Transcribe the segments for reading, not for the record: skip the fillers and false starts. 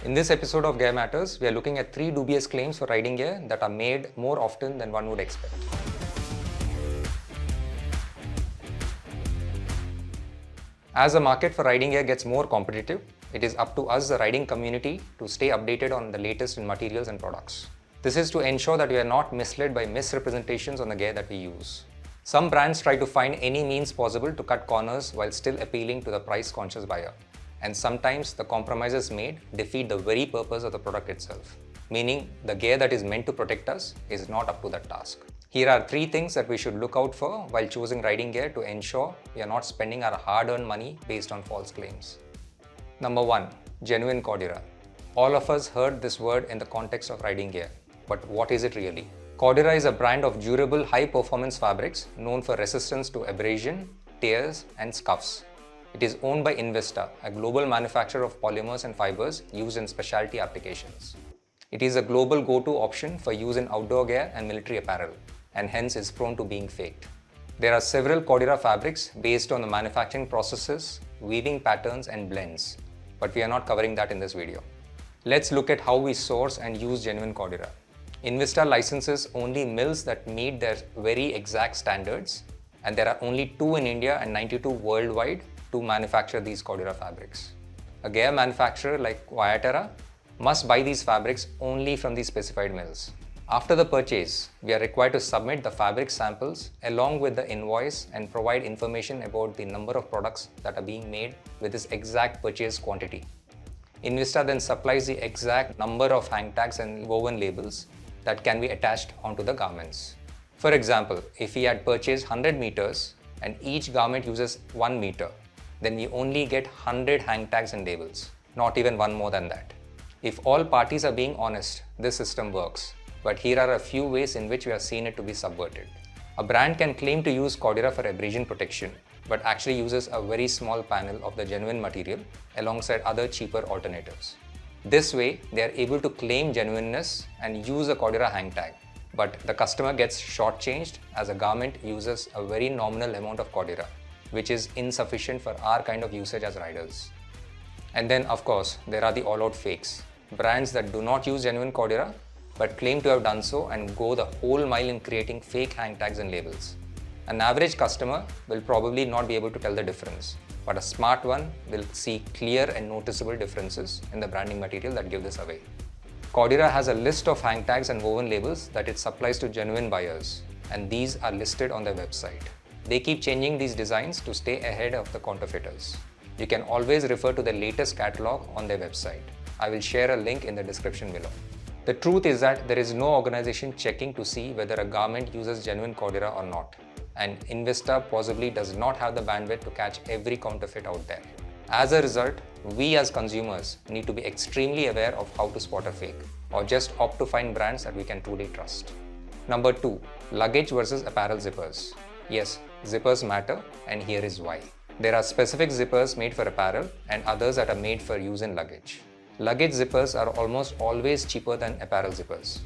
In this episode of Gear Matters, we are looking at 3 dubious claims for riding gear that are made more often than one would expect. As the market for riding gear gets more competitive, it is up to us, the riding community, to stay updated on the latest in materials and products. This is to ensure that we are not misled by misrepresentations on the gear that we use. Some brands try to find any means possible to cut corners while still appealing to the price-conscious buyer. And sometimes the compromises made defeat the very purpose of the product itself, meaning the gear that is meant to protect us is not up to that task. Here are 3 things that we should look out for while choosing riding gear to ensure we are not spending our hard-earned money based on false claims. Number 1. Genuine Cordura. All of us heard this word in the context of riding gear, but what is it really? Cordura is a brand of durable, high-performance fabrics known for resistance to abrasion, tears, and scuffs. It is owned by Invista, a global manufacturer of polymers and fibers used in specialty applications. It is a global go-to option for use in outdoor gear and military apparel, and hence is prone to being faked. There are several Cordura fabrics based on the manufacturing processes, weaving patterns, and blends, but we are not covering that in this video. Let's look at how we source and use genuine Cordura. Invista licenses only mills that meet their very exact standards, and there are only 2 in India and 92 worldwide to manufacture these Cordura fabrics. A gear manufacturer like ViaTerra must buy these fabrics only from these specified mills. After the purchase, we are required to submit the fabric samples along with the invoice and provide information about the number of products that are being made with this exact purchase quantity. Invista then supplies the exact number of hang tags and woven labels that can be attached onto the garments. For example, if we had purchased 100 meters and each garment uses 1 meter, then we only get 100 hang tags and labels, not even one more than that. If all parties are being honest, this system works, but here are a few ways in which we have seen it to be subverted. A brand can claim to use Cordura for abrasion protection, but actually uses a very small panel of the genuine material alongside other cheaper alternatives. This way, they are able to claim genuineness and use a Cordura hang tag, but the customer gets shortchanged as a garment uses a very nominal amount of Cordura, which is insufficient for our kind of usage as riders. And then, of course, there are the all-out fakes. Brands that do not use genuine Cordura, but claim to have done so and go the whole mile in creating fake hang tags and labels. An average customer will probably not be able to tell the difference, but a smart one will see clear and noticeable differences in the branding material that give this away. Cordura has a list of hang tags and woven labels that it supplies to genuine buyers, and these are listed on their website. They keep changing these designs to stay ahead of the counterfeiters. You can always refer to the latest catalog on their website. I will share a link in the description below. The truth is that there is no organization checking to see whether a garment uses genuine Cordura or not, and Invista possibly does not have the bandwidth to catch every counterfeit out there. As a result, we as consumers need to be extremely aware of how to spot a fake, or just opt to find brands that we can truly trust. Number 2. Luggage versus apparel zippers. Yes, zippers matter, and here is why. There are specific zippers made for apparel and others that are made for use in luggage. Luggage zippers are almost always cheaper than apparel zippers.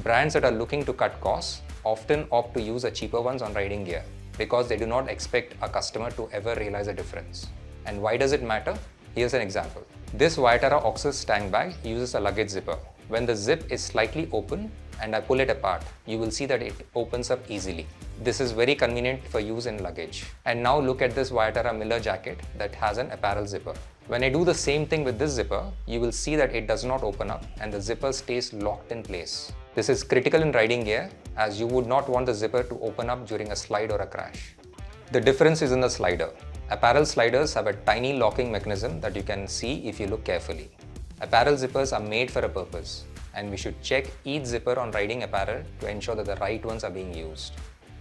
Brands that are looking to cut costs often opt to use the cheaper ones on riding gear because they do not expect a customer to ever realize a difference. And why does it matter? Here's an example. This ViaTerra Oxus tank bag uses a luggage zipper. When the zip is slightly open and I pull it apart, you will see that it opens up easily. This is very convenient for use in luggage. And now look at this ViaTerra Miller jacket that has an apparel zipper. When I do the same thing with this zipper, you will see that it does not open up and the zipper stays locked in place. This is critical in riding gear as you would not want the zipper to open up during a slide or a crash. The difference is in the slider. Apparel sliders have a tiny locking mechanism that you can see if you look carefully. Apparel zippers are made for a purpose, and we should check each zipper on riding apparel to ensure that the right ones are being used.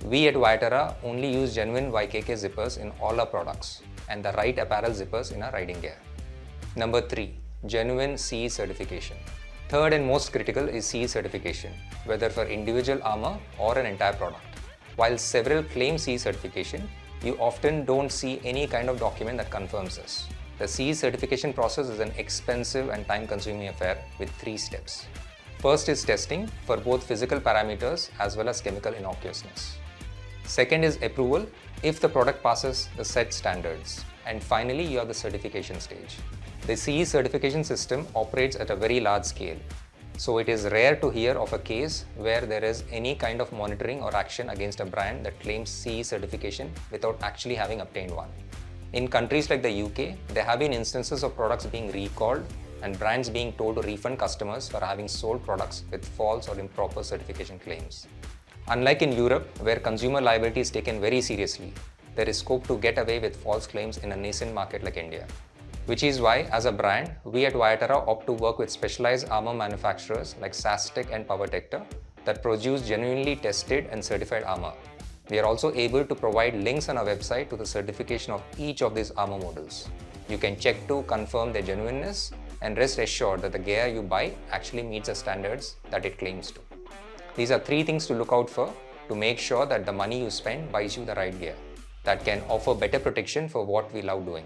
We at ViaTerra only use genuine YKK zippers in all our products and the right apparel zippers in our riding gear. Number 3. Genuine CE certification. Third and most critical is CE certification, whether for individual armor or an entire product. While several claim CE certification, you often don't see any kind of document that confirms this. The CE certification process is an expensive and time-consuming affair with 3 steps. First is testing for both physical parameters as well as chemical innocuousness. Second is approval if the product passes the set standards. And finally, you have the certification stage. The CE certification system operates at a very large scale, so it is rare to hear of a case where there is any kind of monitoring or action against a brand that claims CE certification without actually having obtained one. In countries like the UK, there have been instances of products being recalled and brands being told to refund customers for having sold products with false or improper certification claims. Unlike in Europe, where consumer liability is taken very seriously, there is scope to get away with false claims in a nascent market like India. Which is why, as a brand, we at ViaTerra opt to work with specialized armor manufacturers like Sastec and PowerTector that produce genuinely tested and certified armor. We are also able to provide links on our website to the certification of each of these armor models. You can check to confirm their genuineness and rest assured that the gear you buy actually meets the standards that it claims to. These are 3 things to look out for to make sure that the money you spend buys you the right gear that can offer better protection for what we love doing,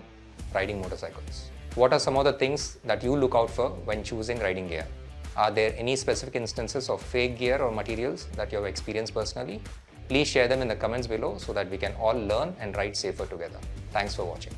riding motorcycles. What are some of the things that you look out for when choosing riding gear? Are there any specific instances of fake gear or materials that you have experienced personally? Please share them in the comments below so that we can all learn and ride safer together. Thanks for watching.